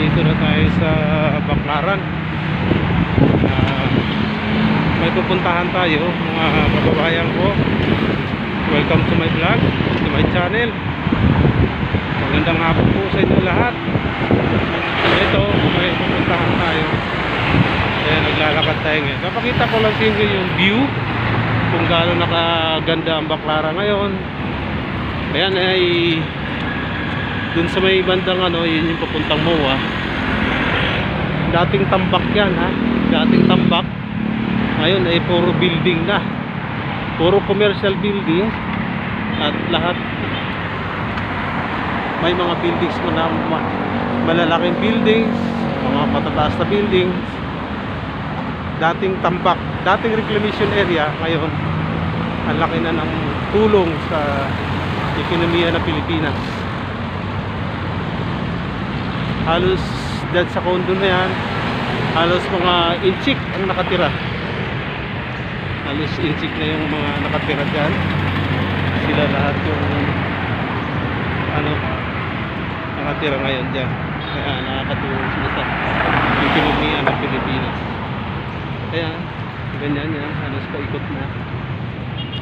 Nandito na tayo sa Baclaran. May pupuntahan tayo mga kababayan ko. Welcome to my vlog, to my channel. Magandang hapon po sa inyo lahat. Ito, may pupuntahan tayo. Kaya naglalakad tayo ngayon. Napakita ko lang sa inyo yung view, kung gaano nakaganda ang Baclaran ngayon. Ayan ay dun sa may bandang yun yung papuntang MOA. Dating tambak yan ha. Dating tambak. Ngayon ay puro building na. Puro commercial building. At lahat may mga buildings mo na malalaking buildings, mga matataas na buildings. Dating tambak, dating reclamation area. Ngayon ang laki na ng tulong sa ekonomiya ng Pilipinas. Halos dyan sa condo na yan, halos mga inchik ang nakatira. Halos inchik na yung mga nakatira dyan. Sila lahat yung nakatira ngayon dyan. Kaya nakakatulong sila sa ekonomiya ng Pilipinas. Kaya ganyan yan, halos paikot na.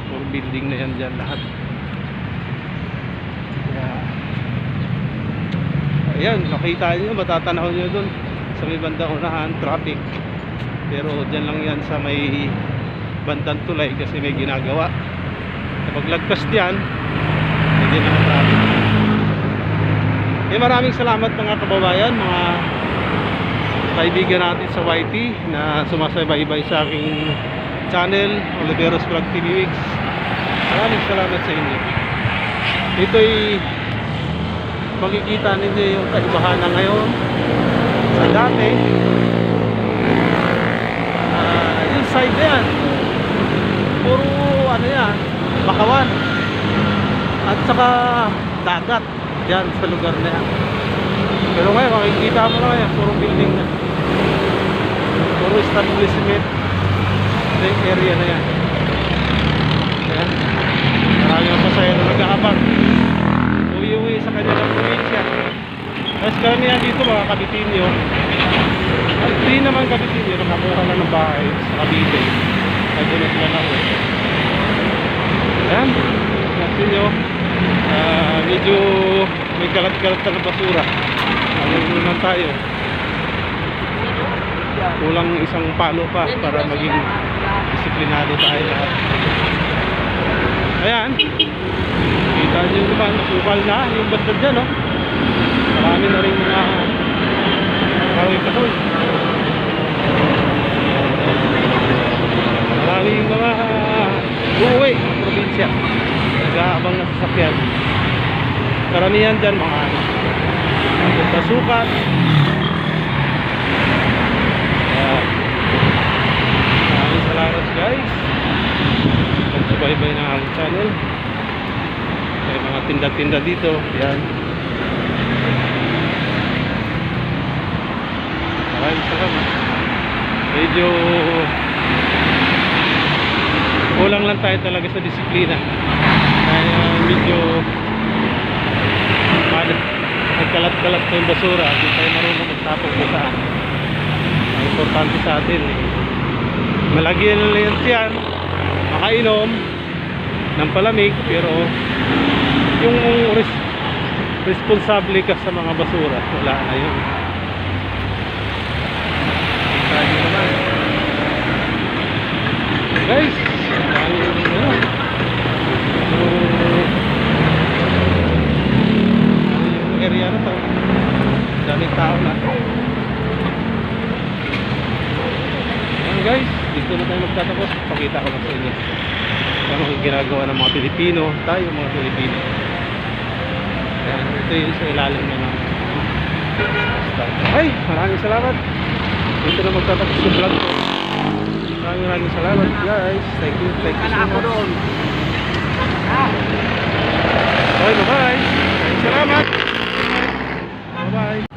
Puro building na yan dyan lahat. Kaya ayan, nakita nyo, matatanaw nyo dun sa may bandang unahan, traffic. Pero dyan lang yan sa may bandang tulay kasi may ginagawa. Kapag lagpas dyan, hindi na traffic. Maraming salamat mga kababayan, mga kaibigan natin sa YT na sumasaybay-bay sa aking channel, Oliveros Vlog TV Weeks. Maraming salamat sa inyo. Ito'y makikita ninyo yung kaibahan na ngayon sa dati. Yung side na yan puro yan, bakawan at saka dagat dyan sa lugar na yan. Pero ngayon makikita mo na yan, puro building na, puro establishment na yung area na yan. Ayan, marami ang pasahero nag-aabang uwi sa kanilang probinsya. Tapos karamihan dito mga Kabitinyo, at di naman Kabitinyo, nakakuha na ng bahay sa Cavite. Nagdunod sila na uwi. Ayan, natin nyo, medyo may kalat-kalat na basura. Naman tayo, kulang isang palo pa para maging disiplinado tayo lahat. Ayan, kita nyo naman, masukal na yung banda dyan, no? Marami na rin mga kahoy-kahoy. Marami yung mga uuwi ng probinsya, nag-aabang na sasakyan. Karamihan dyan mga pasukat. Maraming salamat guys, magsubaybay ng aking channel. May mga tinda-tinda dito. Yan, maraming salamat. Medyo kulang lang tayo talaga sa disiplina. Kaya medyo nagkalat-kalat na yung basura. Hindi tayo marunong magtapos kung saan. Ang importante sa atin malagyan lang yan, makainom ng palamig, pero yung responsable ka sa mga basura, wala na yun. Sabi naman guys, yung area na to, daming tao na. Ayan guys, dito na tayo magtatapos. Pakita ko lang sa inyo ano yung ginagawa ng mga Pilipino, tayo mga Pilipino. Ayan, ito yung sa ilalim na ng ay, maraming salamat. Dito na magtatapos yung vlog ko. Maraming salamat guys. Thank you so much. Okay, bye-bye. Salamat. Bye-bye.